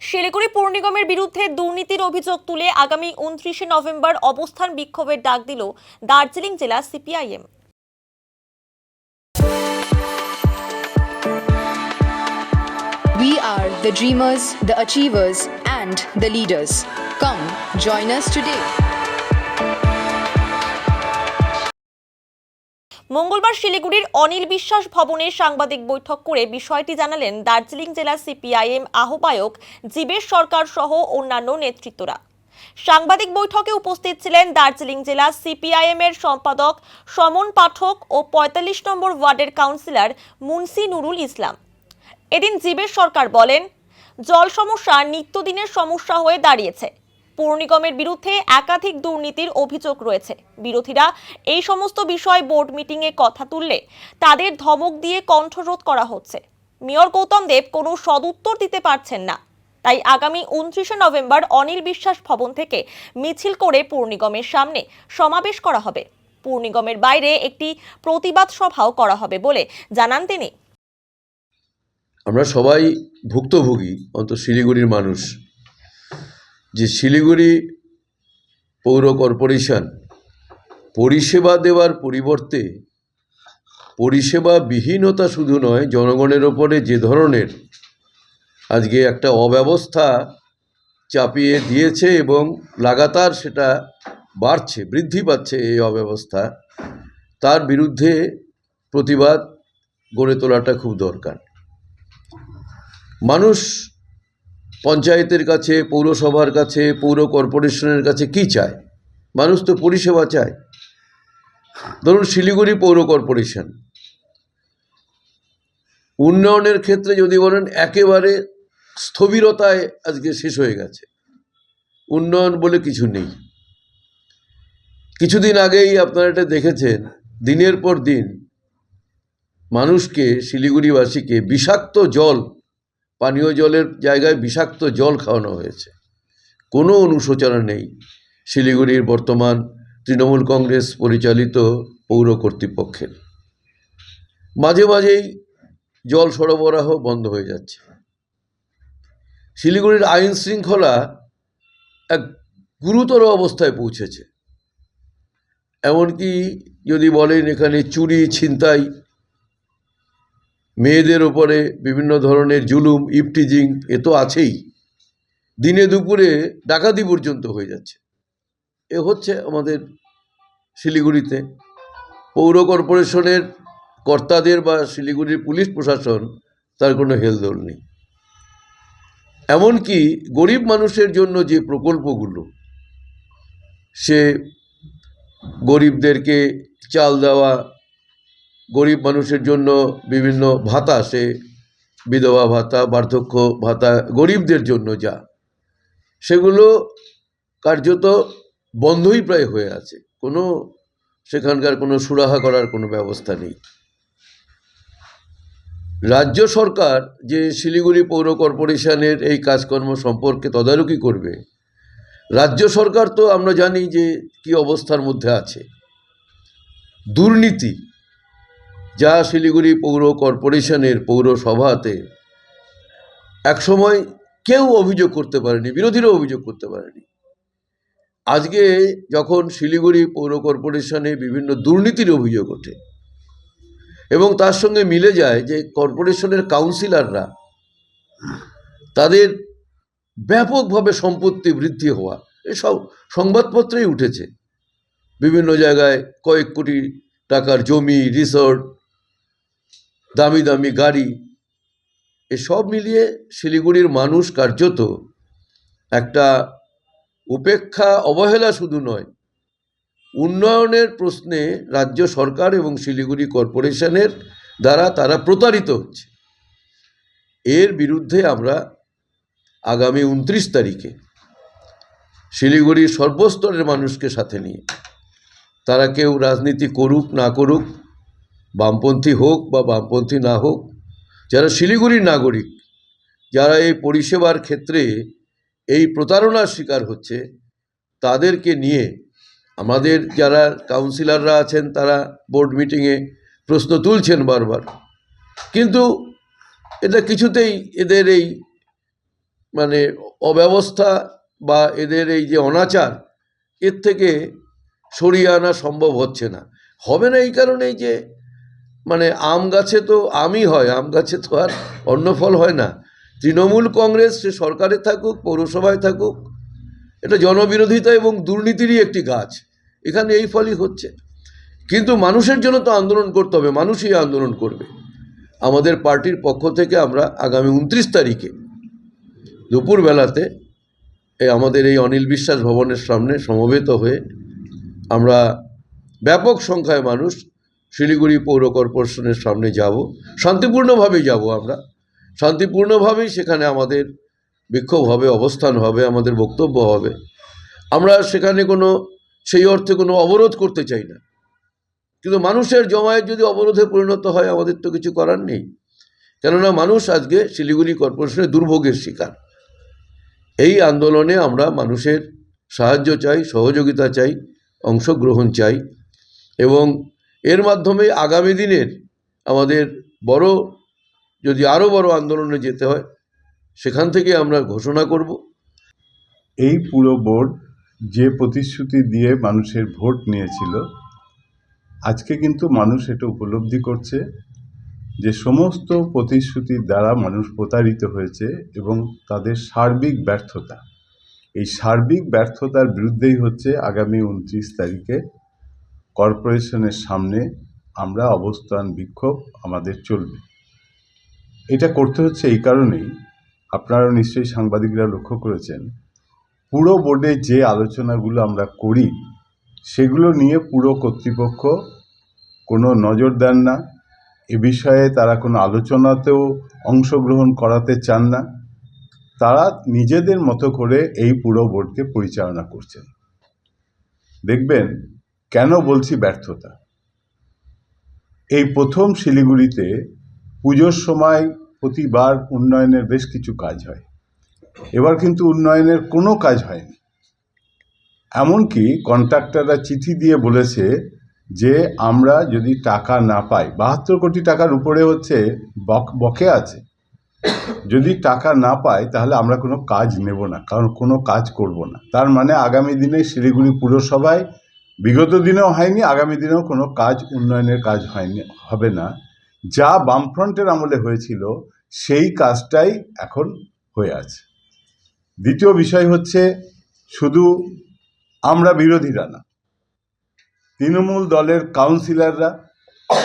শিলিগুড়ি পৌর নিগমের বিরুদ্ধে দুর্নীতির অভিযোগ তুলে আগামী 29 নভেম্বর অবস্থান বিক্ষোভের ডাক দিল দার্জিলিং জেলা CPIM. We are the dreamers, the achievers, and the leaders. Come, join us today. মঙ্গলবার শিলিগুড়ির অনিল বিশ্বাস ভবনে সাংবাদিক বৈঠক করে বিষয়টি জানালেন দার্জিলিং জেলা সিপিআইএম আহ্বায়ক জীবেশ সরকার সহ অন্যান্য নেতৃত্বরা। সাংবাদিক বৈঠকে উপস্থিত ছিলেন দার্জিলিং জেলা সিপিআইএম এর সম্পাদক সমন পাঠক ও ৪৫ নম্বর ওয়ার্ডের কাউন্সিলর মুন্সি নুরুল ইসলাম। এদিন জীবেশ সরকার বলেন, জল সমস্যা নিত্যদিনের সমস্যা হয়ে দাঁড়িয়েছে। পৌর নিগমের বিরুদ্ধে একাধিক দুর্নীতির অভিযোগ রয়েছে। বিরোধীরা এই সমস্ত বিষয় বোর্ড মিটিংয়ে কথা তুললে তাদের ধমক দিয়ে কণ্ঠরোধ করা হচ্ছে। মেয়র গৌতম দেব কোনো সদুত্তর দিতে পারছেন না। তাই আগামী 29 নভেম্বর অনিল বিশ্বাস ভবন থেকে মিছিল করে পৌর নিগমের সামনে সমাবেশ করা হবে। পৌর নিগমের বাইরে একটি প্রতিবাদ সভাও করা হবে বলে জানান তিনি। আমরা সবাই ভুক্তভোগী, অন্তত শিলিগুড়ির মানুষ, যে শিলিগুড়ি পৌর কর্পোরেশন পরিষেবা দেওয়ার পরিবর্তে পরিষেবা বিহীনতা শুধু নয়, জনগণের ওপরে যে ধরনের আজকে একটা অব্যবস্থা চাপিয়ে দিয়েছে এবং লাগাতার সেটা বাড়ছে, বৃদ্ধি পাচ্ছে এই অব্যবস্থা, তার বিরুদ্ধে প্রতিবাদ গড়ে তোলাটা খুব দরকার। মানুষ পঞ্চায়েতের কাছে, পৌরসভার কাছে, পৌর কর্পোরেশনের কাছে কি চায়? মানুষ তো পরিষেবা চায়। ধরুন শিলিগুড়ি পৌর কর্পোরেশন উন্নয়নের ক্ষেত্রে যদি বলেন একেবারে স্থবিরতায় আজকে শেষ হয়ে গেছে, উন্নয়ন বলে কিছু নেই। কিছুদিন আগেই আপনারা এটা দেখেছেন, দিনের পর দিন মানুষকে, শিলিগুড়িবাসীকে বিষাক্ত জল, পানীয় জলের জায়গায় বিষাক্ত জল খাওয়ানো হয়েছে। কোনো অনুশোচনা নেই শিলিগুড়ির বর্তমান তৃণমূল কংগ্রেস পরিচালিত পৌর কর্তৃপক্ষের। মাঝে মাঝেই জল সরবরাহ বন্ধ হয়ে যাচ্ছে। শিলিগুড়ির আইন শৃঙ্খলা এক গুরুতর অবস্থায় পৌঁছেছে। এমনকি যদি বলেন এখানে চুরি, ছিনতাই, মেয়েদের ওপরে বিভিন্ন ধরনের জুলুম, ইফটিজিং, এ তো আছেই। দিনে দুপুরে ডাকাতি পর্যন্ত হয়ে যাচ্ছে। এ হচ্ছে আমাদের শিলিগুড়িতে। পৌর কর্পোরেশনের কর্তাদের বা শিলিগুড়ির পুলিশ প্রশাসন, তার কোনো হেলদোল নেই। এমনকি গরিব মানুষের জন্য যে প্রকল্পগুলো, সে গরিবদেরকে চাল দেওয়া, গরিব মানুষের জন্য বিভিন্ন ভাতা, সে বিধবা ভাতা, বার্ধক্য ভাতা, গরিবদের জন্য যা, সেগুলো কার্যত বন্ধই প্রায় হয়ে আছে। কোনো সেখানকার কোনো সুরাহা করার কোনো ব্যবস্থা নেই। রাজ্য সরকার যে শিলিগুড়ি পৌর কর্পোরেশনের এই কাজকর্ম সম্পর্কে তদারকি করবে, রাজ্য সরকার তো আমরা জানি যে কি অবস্থার মধ্যে আছে। দুর্নীতি যা শিলিগুড়ি পৌর কর্পোরেশনের পৌরসভাতে একসময় কেউ অভিযোগ করতে পারেনি, বিরোধীরাও অভিযোগ করতে পারেনি। আজকে যখন শিলিগুড়ি পৌর কর্পোরেশনে বিভিন্ন দুর্নীতির অভিযোগ ওঠে এবং তার সঙ্গে মিলে যায় যে কর্পোরেশনের কাউন্সিলররা, তাদের ব্যাপকভাবে সম্পত্তি বৃদ্ধি হওয়া, এসব সংবাদপত্রেই উঠেছে। বিভিন্ন জায়গায় কয়েক কোটি টাকার জমি, রিসর্ট, দামি দামি গাড়ি, এসব মিলিয়ে শিলিগুড়ির মানুষ কার্যত একটা উপেক্ষা, অবহেলা শুধু নয়, উন্নয়নের প্রশ্নে রাজ্য সরকার এবং শিলিগুড়ি কর্পোরেশনের দ্বারা তারা প্রতারিত হচ্ছে। এর বিরুদ্ধে আমরা আগামী 29 তারিখে শিলিগুড়ির সর্বস্তরের মানুষকে সাথে নিয়ে, তারা কেউ রাজনীতি করুক না করুক, বামপন্থী হোক বা বামপন্থী না হোক, যারা শিলিগুড়ির নাগরিক, যারা এই পরিষেবার ক্ষেত্রে এই প্রতারণার শিকার হচ্ছে, তাদেরকে নিয়ে আমাদের যারা কাউন্সিলররা আছেন তারা বোর্ড মিটিংয়ে প্রশ্ন তুলছেন বারবার, কিন্তু এটা কিছুতেই এদের এই মানে অব্যবস্থা বা এদের এই যে অনাচার, এর থেকে সরিয়ে আনা সম্ভব হচ্ছে না। হবে না এই কারণেই যে মানে আম গাছে তো আমই হয়, আম গাছে তো আর অন্য ফল হয় না। তৃণমূল কংগ্রেস সে সরকারে থাকুক, পৌরসভায় থাকুক, এটা জনবিরোধিতা এবং দুর্নীতিরই একটি গাছ। এখানে এই ফলই হচ্ছে। কিন্তু মানুষের জন্য তো আন্দোলন করতে হবে, মানুষই আন্দোলন করবে। আমাদের পার্টির পক্ষ থেকে আমরা আগামী 29 তারিখে দুপুরবেলাতে আমাদের এই অনিল বিশ্বাস ভবনের সামনে সমবেত হয়ে আমরা ব্যাপক সংখ্যায় মানুষ শিলিগুড়ি পৌর কর্পোরেশনের সামনে যাব। শান্তিপূর্ণভাবেই যাব, আমরা শান্তিপূর্ণভাবেই সেখানে আমাদের বিক্ষোভ হবে, অবস্থান হবে, আমাদের বক্তব্য হবে। আমরা সেখানে সেই অর্থে কোনো অবরোধ করতে চাই না, কিন্তু মানুষের জমায়েত যদি অবরোধে পরিণত হয় আমাদের তো কিছু করার নেই। কেননা মানুষ আজকে শিলিগুড়ি কর্পোরেশনের দুর্ভোগের শিকার। এই আন্দোলনে আমরা মানুষের সাহায্য চাই, সহযোগিতা চাই, অংশগ্রহণ চাই, এবং এর মাধ্যমে আগামী দিনের আমাদের যদি আরও বড় আন্দোলনে যেতে হয় সেখান থেকে আমরা ঘোষণা করব। এই পুরো বোর্ড যে প্রতিশ্রুতি দিয়ে মানুষের ভোট নিয়েছিল, আজকে কিন্তু মানুষ এটা উপলব্ধি করছে যে সমস্ত প্রতিশ্রুতির দ্বারা মানুষ প্রতারিত হয়েছে এবং তাদের সার্বিক ব্যর্থতা, এই সার্বিক ব্যর্থতার বিরুদ্ধেই হচ্ছে আগামী 29 তারিখে কর্পোরেশনের সামনে আমরা অবস্থান বিক্ষোভ আমাদের চলবে। এটা করতে হচ্ছে এই কারণেই, আপনারা নিশ্চয়ই সাংবাদিকরা লক্ষ্য করেছেন, পুরো বোর্ডে যে আলোচনাগুলো আমরা করি সেগুলো নিয়ে পুরো কর্তৃপক্ষ কোনো নজর দেন না। এ বিষয়ে তারা কোনো আলোচনাতেও অংশগ্রহণ করাতে চান না। তারা নিজেদের মতো করে এই পুরো বোর্ডকে পরিচালনা করছেন। দেখবেন কেন বলছি ব্যর্থতা। এই প্রথম শিলিগুড়িতে পুজোর সময় প্রতিবার উন্নয়নের বেশ কিছু কাজ হয়, এবার কিন্তু উন্নয়নের কোনো কাজ হয়নি। এমনকি কন্ট্রাক্টররা চিঠি দিয়ে বলেছে যে আমরা যদি টাকা না পাই, 72 কোটি টাকার উপরে হচ্ছে বকে আছে, যদি টাকা না পাই তাহলে আমরা কোনো কাজ নেব না, কারণ কোনো কাজ করব না। তার মানে আগামী দিনে শিলিগুড়ি পুরসভায় বিগত দিনেও হয়নি, আগামী দিনেও কোনো কাজ, উন্নয়নের কাজ হবে না। যা বামফ্রন্টের আমলে হয়েছিল সেই কাজটাই এখন হয়ে আছে। দ্বিতীয় বিষয় হচ্ছে, শুধু আমরা বিরোধীরা না, তৃণমূল দলের কাউন্সিলররা,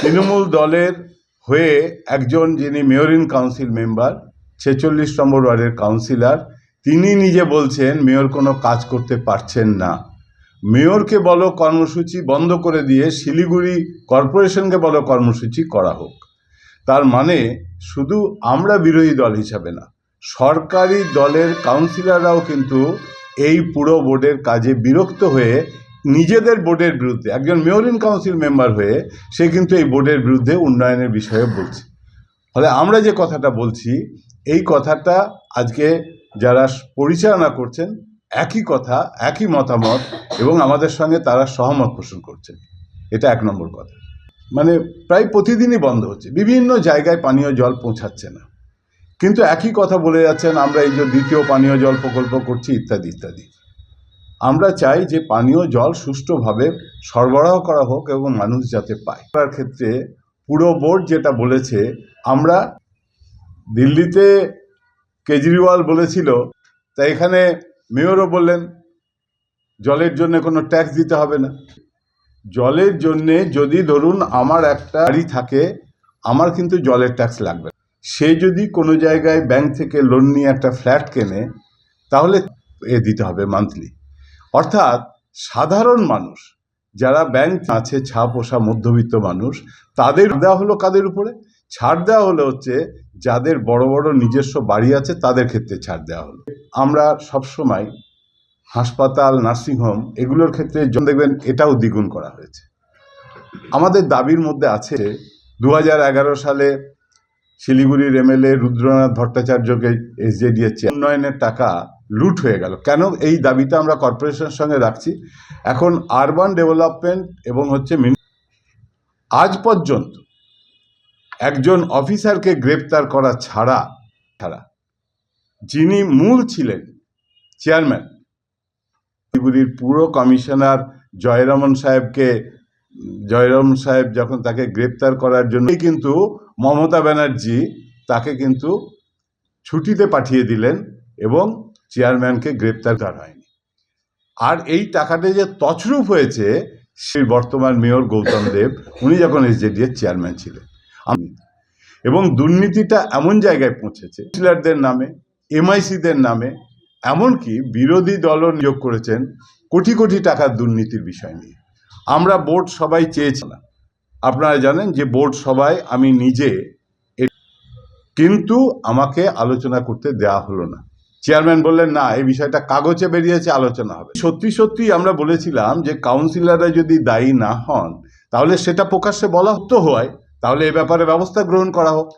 তৃণমূল দলের হয়ে একজন যিনি মেয়র ইন কাউন্সিল মেম্বার, 46 নম্বর ওয়ার্ডের কাউন্সিলর, তিনি নিজে বলছেন মেয়র কোনো কাজ করতে পারছেন না। মেয়রকে বলো কর্মসূচি বন্ধ করে দিয়ে শিলিগুড়ি কর্পোরেশনকে বলো কর্মসূচি করা হোক। তার মানে শুধু আমরা বিরোধী দল হিসাবে না, সরকারি দলের কাউন্সিলররাও কিন্তু এই পুরো বোর্ডের কাজে বিরক্ত হয়ে নিজেদের বোর্ডের বিরুদ্ধে, একজন মেয়র ইন কাউন্সিল মেম্বার হয়ে সে কিন্তু এই বোর্ডের বিরুদ্ধে উন্নয়নের বিষয়ে বলছে। ফলে আমরা যে কথাটা বলছি, এই কথাটা আজকে যারা পরিচালনা করছেন একই কথা, একই মতামত, এবং আমাদের সঙ্গে তারা সহমত পোষণ করছেন। এটা 1 নম্বর কথা। মানে প্রায় প্রতিদিনই বন্ধ হচ্ছে, বিভিন্ন জায়গায় পানীয় জল পৌঁছাচ্ছে না, কিন্তু একই কথা বলে যাচ্ছেন আমরা এই যে দ্বিতীয় পানীয় জল প্রকল্প করছি ইত্যাদি ইত্যাদি। আমরা চাই যে পানীয় জল সুষ্ঠুভাবে সরবরাহ করা হোক এবং মানুষ যাতে পায়। তার ক্ষেত্রে পুরো বোর্ড যেটা বলেছে, আমরা দিল্লিতে কেজরিওয়াল বলেছিল, তাই এখানে মেয়রও বললেন জলের জন্য কোনো ট্যাক্স দিতে হবে না। জলের জন্যে যদি ধরুন আমার একটা বাড়ি থাকে, আমার কিন্তু জলের ট্যাক্স লাগবে। সে যদি কোনো জায়গায় ব্যাংক থেকে লোন নিয়ে একটা ফ্ল্যাট কেনে, তাহলে দিতে হবে মান্থলি। অর্থাৎ সাধারণ মানুষ যারা ব্যাংক আছে, ছাপোষা মধ্যবিত্ত মানুষ, তাদের দেওয়া হলো কাদের উপরে? ছাড় দেওয়া হলো হচ্ছে যাদের বড় বড় নিজস্ব বাড়ি আছে তাদের ক্ষেত্রে ছাড় দেওয়া হলো। আমরা সবসময় হাসপাতাল, নার্সিংহোম এগুলোর ক্ষেত্রে দেখবেন এটাও দ্বিগুণ করা হয়েছে। আমাদের দাবির মধ্যে আছে 2011 সালে শিলিগুড়ির এমএলএ রুদ্রনাথ ভট্টাচার্যকে এসজেডিএর উন্নয়নের টাকা লুট হয়ে গেল। কেন এই দাবিটা আমরা কর্পোরেশনের সঙ্গে রাখছি? এখন আরবান ডেভেলপমেন্ট এবং আজ পর্যন্ত একজন অফিসারকে গ্রেপ্তার করা ছাড়া যিনি মূল ছিলেন চেয়ারম্যান, শিলিগুড়ির পুরো কমিশনার জয়রমন সাহেব যখন তাকে গ্রেপ্তার করার জন্য কিন্তু মমতা ব্যানার্জি তাকে কিন্তু ছুটিতে পাঠিয়ে দিলেন এবং চেয়ারম্যানকে গ্রেপ্তার করা হয়নি। আর এই টাকাটা যে তছরূপ হয়েছে সেই বর্তমান মেয়র গৌতম দেব, উনি যখন এসজেডিএর চেয়ারম্যান ছিলেন, এবং দুর্নীতিটা এমন জায়গায় পৌঁছেছে কাউন্সিলরদের নামে, এমআইসিদের নামে, এমনকি বিরোধী দলও নিয়োগ করেছেন কোটি কোটি টাকার দুর্নীতির বিষয় নিয়ে। আমরা বোর্ড সবাই চেয়েছিলাম, আপনারা জানেন যে বোর্ড সবাই আমি নিজে, কিন্তু আমাকে আলোচনা করতে দেওয়া হলো না। চেয়ারম্যান বললেন না, এই বিষয়টা কাগজে বেরিয়েছে, আলোচনা হবে। সত্যি সত্যি আমরা বলেছিলাম যে কাউন্সিলররা যদি দায়ী না হন তাহলে সেটা প্রকাশ্যে বলা হতো হয়, তাহলে এ ব্যাপারে ব্যবস্থা গ্রহণ করা হোক।